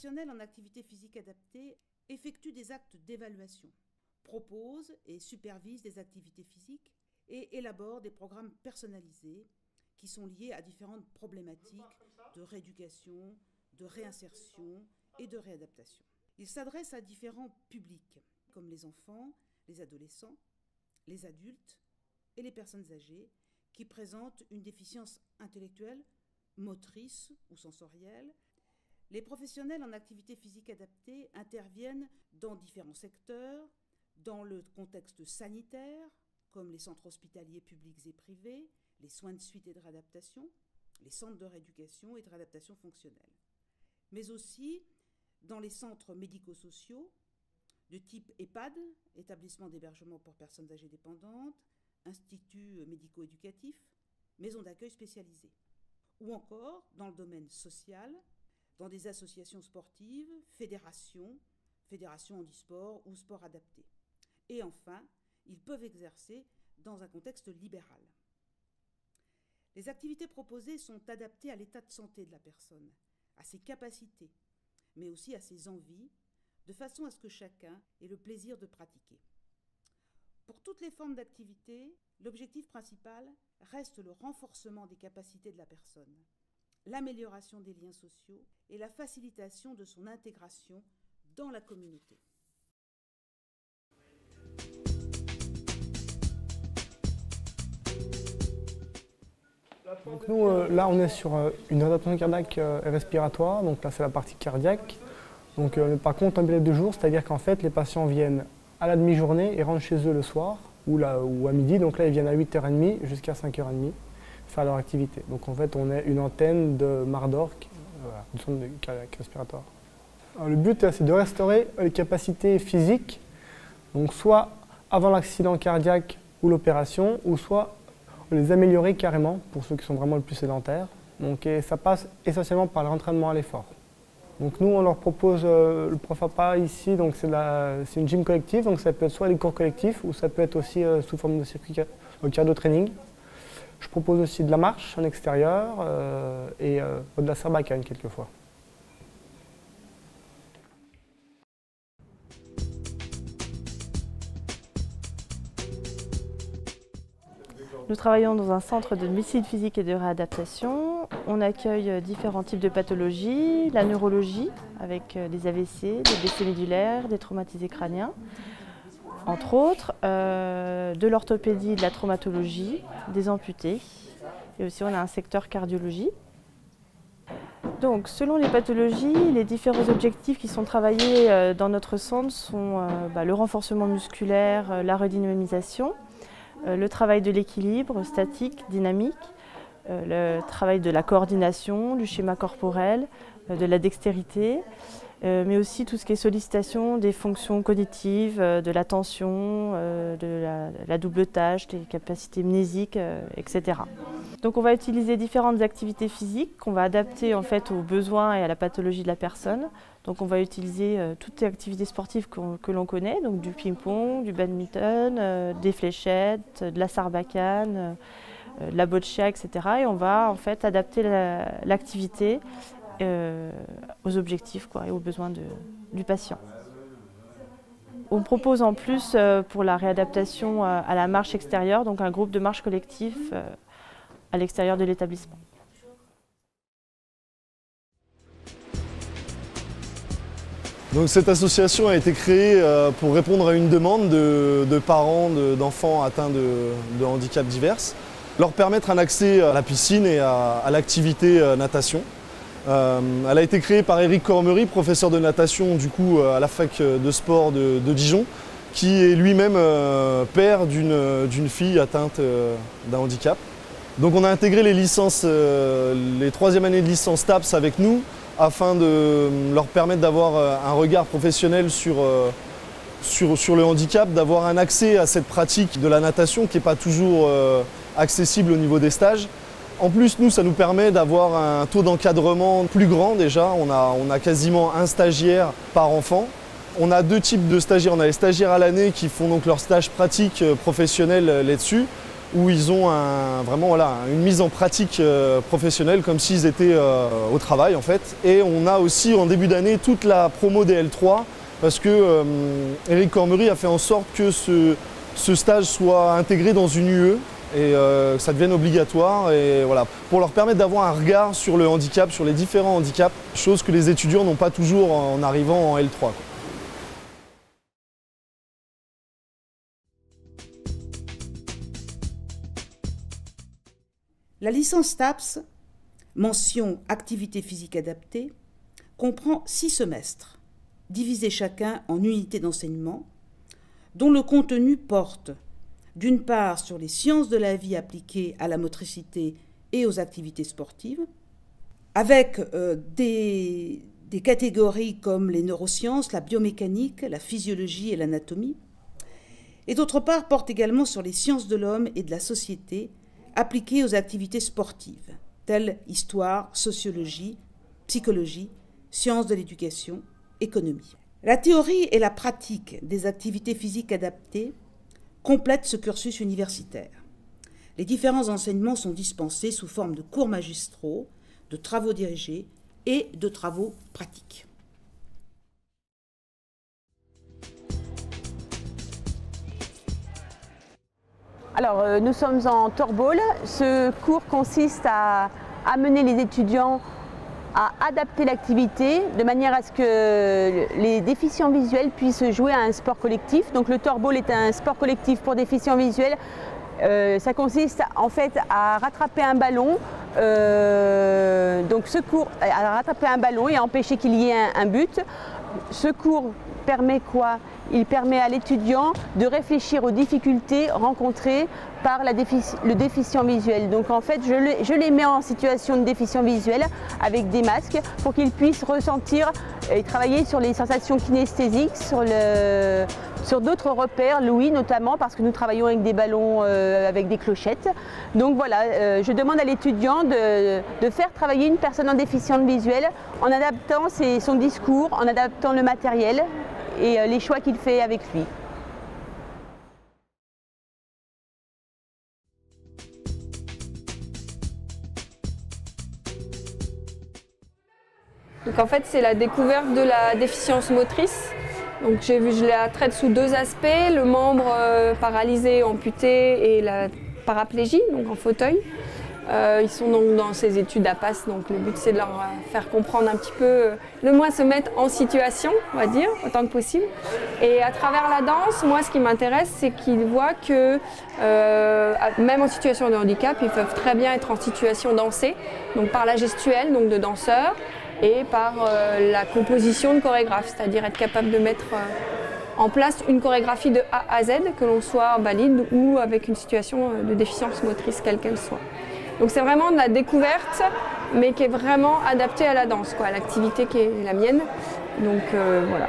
professionnels en activité physique adaptée effectuent des actes d'évaluation, proposent et supervisent des activités physiques et élaborent des programmes personnalisés qui sont liés à différentes problématiques de rééducation, de réinsertion et de réadaptation. Ils s'adressent à différents publics, comme les enfants, les adolescents, les adultes et les personnes âgées qui présentent une déficience intellectuelle, motrice ou sensorielle. Les professionnels en activité physique adaptée interviennent dans différents secteurs, dans le contexte sanitaire, comme les centres hospitaliers publics et privés, les soins de suite et de réadaptation, les centres de rééducation et de réadaptation fonctionnelle, mais aussi dans les centres médico-sociaux de type EHPAD, établissement d'hébergement pour personnes âgées dépendantes, instituts médico-éducatifs, maisons d'accueil spécialisées, ou encore dans le domaine social, dans des associations sportives, fédérations handisport ou sport adapté. Et enfin, ils peuvent exercer dans un contexte libéral. Les activités proposées sont adaptées à l'état de santé de la personne, à ses capacités, mais aussi à ses envies, de façon à ce que chacun ait le plaisir de pratiquer. Pour toutes les formes d'activité, l'objectif principal reste le renforcement des capacités de la personne, l'amélioration des liens sociaux et la facilitation de son intégration dans la communauté. Donc nous, là, on est sur une réadaptation cardiaque et respiratoire, donc là, c'est la partie cardiaque. Donc, par contre, un délai de jour, c'est-à-dire qu'en fait, les patients viennent à la demi-journée et rentrent chez eux le soir ou à midi. Donc là, ils viennent à 8h30 jusqu'à 5h30 faire leur activité. Donc en fait, on est une antenne de Mardor, du centre de cardiaque respiratoire. Alors, le but, c'est de restaurer les capacités physiques, donc soit avant l'accident cardiaque ou l'opération, ou soit les améliorer carrément pour ceux qui sont vraiment le plus sédentaires. Donc, et ça passe essentiellement par l'entraînement à l'effort. Donc nous, on leur propose le Profapa ici, donc c'est une gym collective, donc ça peut être soit des cours collectifs ou ça peut être aussi sous forme de circuit cardio-training. Je propose aussi de la marche en extérieur et de la sarbacane quelquefois. Nous travaillons dans un centre de médecine physique et de réadaptation. On accueille différents types de pathologies, la neurologie avec des AVC, des blessés médulaires, des traumatisés crâniens, entre autres, de l'orthopédie, de la traumatologie, des amputés. Et aussi on a un secteur cardiologie. Donc selon les pathologies, les différents objectifs qui sont travaillés dans notre centre sont le renforcement musculaire, la redynamisation, le travail de l'équilibre statique, dynamique, le travail de la coordination, du schéma corporel, de la dextérité, mais aussi tout ce qui est sollicitation des fonctions cognitives, de l'attention, de la double tâche, des capacités mnésiques, etc. Donc on va utiliser différentes activités physiques qu'on va adapter en fait aux besoins et à la pathologie de la personne. Donc on va utiliser toutes les activités sportives que l'on connaît, donc du ping-pong, du badminton, des fléchettes, de la sarbacane, de la boccia, etc. Et on va en fait adapter l'activité aux objectifs et aux besoins du patient. On propose en plus pour la réadaptation à la marche extérieure, donc un groupe de marche collectif à l'extérieur de l'établissement. Donc cette association a été créée pour répondre à une demande de parents d'enfants atteints de handicaps divers, leur permettre un accès à la piscine et à l'activité natation. Elle a été créée par Éric Cormery, professeur de natation du coup, à la fac de sport de Dijon, qui est lui-même père d'une fille atteinte d'un handicap. Donc on a intégré les licences, les troisième années de licence TAPS avec nous, afin de leur permettre d'avoir un regard professionnel sur le handicap, d'avoir un accès à cette pratique de la natation qui n'est pas toujours accessible au niveau des stages. En plus, nous, ça nous permet d'avoir un taux d'encadrement plus grand déjà. On a quasiment un stagiaire par enfant. On a deux types de stagiaires. On a les stagiaires à l'année qui font donc leur stage pratique professionnel là-dessus. où ils ont vraiment une mise en pratique professionnelle comme s'ils étaient au travail en fait. Et on a aussi en début d'année toute la promo des L3 parce que Éric Cormery a fait en sorte que ce stage soit intégré dans une UE et que ça devienne obligatoire et voilà, pour leur permettre d'avoir un regard sur le handicap, sur les différents handicaps, chose que les étudiants n'ont pas toujours en arrivant en L3, quoi. La licence TAPS, mention activité physique adaptée, comprend 6 semestres, divisés chacun en unités d'enseignement, dont le contenu porte d'une part sur les sciences de la vie appliquées à la motricité et aux activités sportives, avec des catégories comme les neurosciences, la biomécanique, la physiologie et l'anatomie, et d'autre part porte également sur les sciences de l'homme et de la société appliquées aux activités sportives, telles histoire, sociologie, psychologie, sciences de l'éducation, économie. La théorie et la pratique des activités physiques adaptées complètent ce cursus universitaire. Les différents enseignements sont dispensés sous forme de cours magistraux, de travaux dirigés et de travaux pratiques. Alors, nous sommes en Torbole. Ce cours consiste à amener les étudiants à adapter l'activité de manière à ce que les déficients visuels puissent jouer à un sport collectif. Donc le Torbole est un sport collectif pour déficients visuels. Ça consiste en fait à rattraper un ballon, donc ce cours, à rattraper un ballon et à empêcher qu'il y ait un but. Ce cours permet quoi? Il permet à l'étudiant de réfléchir aux difficultés rencontrées par le déficient visuel. Donc en fait, je les mets en situation de déficient visuel avec des masques pour qu'ils puissent ressentir et travailler sur les sensations kinesthésiques, sur d'autres repères, l'ouïe notamment, parce que nous travaillons avec des ballons avec des clochettes. Donc voilà, je demande à l'étudiant de faire travailler une personne en déficience visuelle en adaptant son discours, en adaptant le matériel et les choix qu'il fait avec lui. Donc en fait, c'est la découverte de la déficience motrice. Donc je la traite sous 2 aspects, le membre paralysé, amputé et la paraplégie, donc en fauteuil. Ils sont donc dans ces études APAS, donc le but c'est de leur faire comprendre un petit peu, le moins se mettre en situation, on va dire, autant que possible. Et à travers la danse, moi ce qui m'intéresse, c'est qu'ils voient que même en situation de handicap, ils peuvent très bien être en situation dansée, donc par la gestuelle, donc de danseur, et par la composition de chorégraphe, c'est-à-dire être capable de mettre en place une chorégraphie de A à Z, que l'on soit valide ou avec une situation de déficience motrice, quelle qu'elle soit. Donc c'est vraiment de la découverte, mais qui est vraiment adaptée à la danse, à l'activité qui est la mienne. Donc voilà.